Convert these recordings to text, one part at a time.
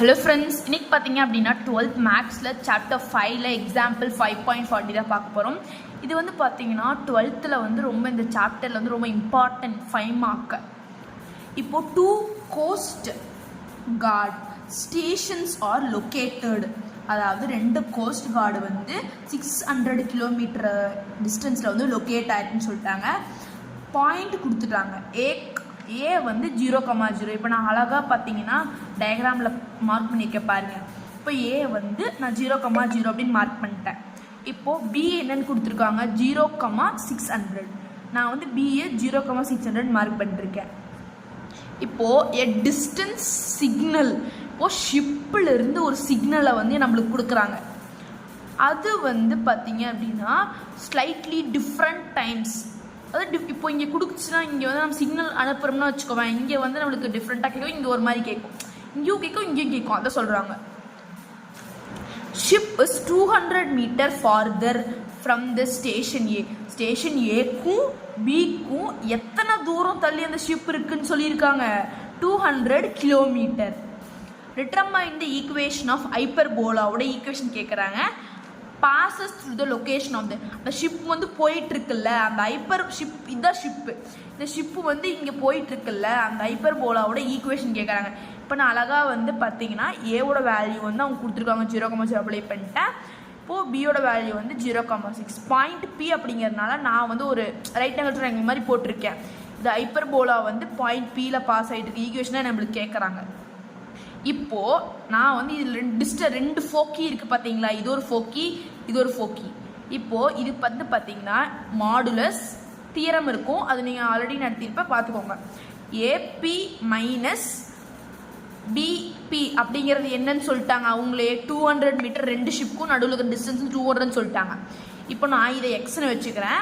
Hello friends, இன்னைக்கு பார்த்தீங்க அப்படின்னா 12th மேக்ஸில் சாப்டர் 5ல் எக்ஸாம்பிள் 5.40 தான் பார்க்க போகிறோம். இது வந்து பார்த்தீங்கன்னா 12th வந்து ரொம்ப இந்த சாப்டரில் வந்து ரொம்ப இம்பார்ட்டன்ட் 5 மார்க். இப்போது 2 cost card stations R located, அதாவது 2 கோஸ்ட் கார்டு வந்து 600 கிலோமீட்டர் டிஸ்டன்ஸில் வந்து லொக்கேட் ஆகிருக்குன்னு சொல்லிட்டாங்க. பாயிண்ட் கொடுத்துட்டாங்க. ஏ வந்து 0,0. இப்போ நான் அழகாக பார்த்தீங்கன்னா டயக்ராமில் மார்க் பண்ணியிருக்கேன் பாருங்கள். இப்போ ஏ வந்து நான் 0,0 அப்படின்னு மார்க் பண்ணிட்டேன். இப்போது பி என்னன்னு கொடுத்துருக்காங்க 0,600. நான் வந்து பிஏ 0,600 மார்க் பண்ணிருக்கேன். இப்போது எ டிஸ்டன்ஸ் சிக்னல், இப்போது ஷிப்பில் இருந்து ஒரு சிக்னலை வந்து நம்மளுக்கு கொடுக்குறாங்க. அது வந்து பார்த்தீங்க அப்படின்னா ஸ்லைட்லி டிஃப்ரெண்ட் டைம்ஸ், அதாவது இப்போ இங்கே கொடுக்குச்சுன்னா இங்கே வந்து நம்ம சிக்னல் அனுப்புகிறோம்னா வச்சுக்கோவேன், இங்கே வந்து நம்மளுக்கு டிஃப்ரெண்ட்டாக கேட்கும், இங்கே ஒரு மாதிரி கேட்கும், இங்கேயும் கேட்கும் இங்கேயும் கேட்கும். அதை சொல்கிறாங்க. Ship is 200 meter farther from the station A. Station ஏக்கும் பிக்கும் எத்தனை தூரம் தள்ளி அந்த ஷிப் இருக்குன்னு சொல்லியிருக்காங்க, 200 kilometre. Determine the equation of ஹைப்பர்போலாவோட ஈக்குவேஷன் கேட்குறாங்க. passes through the location of the ship வந்து போயிட்டு இருக்குல்ல, அந்த ஹைப்பர் ஷிப், இதான் ஷிப்பு, இந்த ஷிப்பு வந்து இங்கே போயிட்டு இருக்குல்ல, அந்த ஹைப்பர்போலாவோட ஈக்குவேஷன் கேட்குறாங்க. இப்போ நான் அழகாக வந்து பார்த்தீங்கன்னா ஏவோட வேல்யூ வந்து அவங்க கொடுத்துருக்காங்க 0,0 அப்ளை பண்ணிட்டேன். இப்போது பியோட வேல்யூ வந்து 0,6. பாயிண்ட் பி அப்படிங்கிறதுனால நான் வந்து ஒரு ரைட் ஆங்கிள் ட்ரையாங்கிள் மாதிரி போட்டிருக்கேன். இந்த ஹைப்பர்போலா வந்து பாயிண்ட் பியில் பாஸ் ஆகிட்டு இருக்கு. ஈக்குவேஷனாக நம்மளுக்கு கேட்குறாங்க. இப்போது நான் வந்து இதில் ரெண்டு ஃபோக்கி இருக்குது பார்த்தீங்களா, இது ஒரு ஃபோக்கி, இது ஒரு ஃபோக்கி. இப்போது இது வந்து பார்த்தீங்கன்னா மாடுலஸ் தியரம் இருக்கும், அது நீங்கள் ஆல்ரெடி நடத்தியிருப்ப பார்த்துக்கோங்க. ஏபி மைனஸ் பிபி அப்படிங்கிறது என்னன்னு சொல்லிட்டாங்க அவங்களே. 200 மீட்டர் 2 ஷிப்புக்கும் நடுவில் இருக்கிற டிஸ்டன்ஸ் 200ன்னு சொல்லிட்டாங்க. இப்போ நான் இதை எக்ஸ்ன்னு வச்சுக்கிறேன்.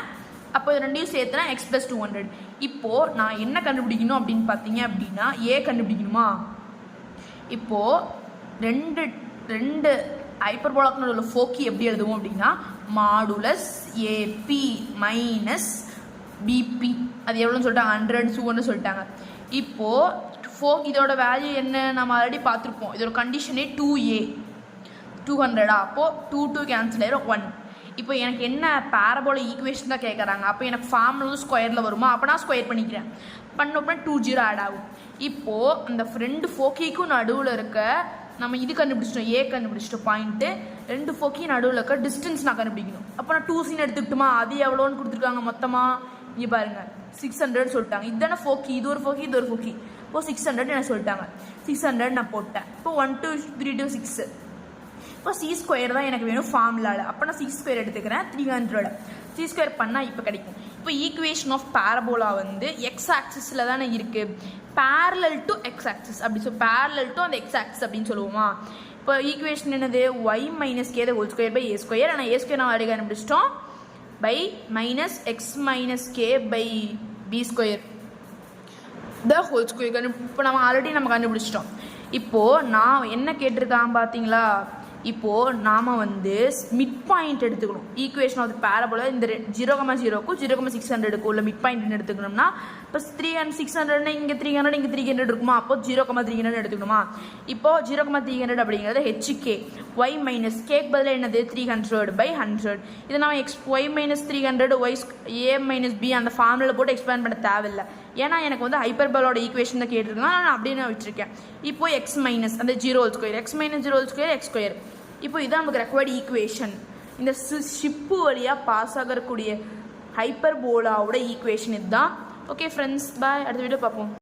அப்போ இது ரெண்டையும் சேர்த்துனா x + 200. இப்போது நான் என்ன கண்டுபிடிக்கணும் அப்படின்னு பார்த்தீங்க அப்படின்னா ஏ கண்டுபிடிக்கணுமா. இப்போது ரெண்டு ஹைப்பர்போலாக்கு நடுவில் ஃபோக்கி எப்படி எழுதுவோம் அப்படின்னா மாடுலஸ் ஏபி மைனஸ் பிபி, அது எவ்வளோன்னு சொல்லிட்டாங்க 100 200 சொல்லிட்டாங்க. இப்போது இதோட வேல்யூ என்ன நம்ம ஆல்ரெடி பார்த்துருப்போம். இதோட கண்டிஷனே 2a 200. அப்போது 2 கேன்சல் ஆயிரும் 1. இப்போ எனக்கு என்ன பேரபோலா ஈக்குவேஷன் தான் கேட்குறாங்க. அப்போ எனக்கு ஃபார்மில் வந்து ஸ்கொயரில் வருமா, அப்போ நான் ஸ்கொயர் பண்ணிக்கிறேன். பண்ணப்போ 20 ஆட் ஆகும். இப்போது அந்த 2 ஃபோக்கிக்கும் நடுவில் இருக்க நம்ம இது கண்டுபிடிச்சிட்டோம், ஏ கண்டுபிடிச்சிட்டோம் பாயிண்ட்டு. 2 ஃபோக்கி நடுவில் இருக்க டிஸ்டன்ஸ் நான் கண்டுபிடிக்கணும். அப்போ நான் 2cன்னு எடுத்துக்கிட்டுமா, அது எவ்வளோன்னு கொடுத்துருக்காங்க மொத்தமாக. இங்கே பாருங்கள் 600 சொல்லிட்டாங்க. இதுதானே ஃபோக்கி, இது ஒரு ஃபோக்கி, இது ஒரு ஃபோக்கி. இப்போது 600 என்ன சொல்லிட்டாங்க, 600 நான் போட்டேன். இப்போ 1 2 3 2 6. இப்போ சி ஸ்கொயர் தான் எனக்கு வேணும் ஃபார்முலாவில். அப்போ நான் 6 ஸ்கொயர் எடுத்துக்கிறேன் 300. சி ஸ்கொயர் பண்ணால் இப்போ கிடைக்கும். இப்போ ஈக்குவேஷன் ஆஃப் பேரபோலா வந்து எக்ஸ் ஆக்சிஸில் தானே இருக்குது, பேரலல் டு எக்ஸ் ஆக்சிஸ் அப்படி பேரலல் டு அந்த எக்ஸ் ஆக்சிஸ் அப்படின்னு சொல்லுவோமா. இப்போ ஈக்குவேஷன் என்னது, y - k whole square by a ஸ்கொயர். ஆனால் a ஸ்கொயர் நான் அடிக்க கண்டுபிடிச்சிட்டோம் by minus x - k by b square the whole square. இப்போ நம்ம கண்டுபிடிச்சிட்டோம். இப்போது நான் என்ன கேட்டிருக்கான் பார்த்தீங்களா. இப்போது நாம் வந்து மிட் பாயிண்ட் எடுத்துக்கணும். ஈக்குவேஷன் ஆஃப் பேரபோலா இந்த 0,0க்கும் 0,600க்கும் உள்ள மிட் பாயிண்ட் எடுத்துக்கணும்னா, இப்போ 600 இங்கே 300 இங்கே 300 இருக்குமா, அப்போ 0,300 எடுத்துக்கணுமா. இப்போது 0,300 அப்படிங்கிறது ஹெச்கே, ஒய் மைனஸ் கேக்கு பதில் என்னது 300 பை 100. இதை நம்ம Y minus 300 Y A minus B அந்த ஃபார்முலா போட்டு எக்ஸ்பிளைன் பண்ண தேவையில்லை. ஏன்னா எனக்கு வந்து ஹைப்பர்போலாவோட ஈக்குவேஷன் தான் கேட்டிருக்காங்க, நான் அப்படியே நான் வச்சுருக்கேன். இப்போது எக்ஸ் மைனஸ் அந்த 0 whole square, X minus 0 whole square X square. இப்போ இதுதான் நமக்கு ரெக்வயர்டு ஈக்குவேஷன். இந்த ஷிப்பு வழியாக பாஸ் ஆகக்கூடிய ஹைப்பர்போலாவோட ஈக்குவேஷன் இதுதான். ஓகே ஃப்ரெண்ட்ஸ், பாய். அடுத்த வீடியோ பார்ப்போம்.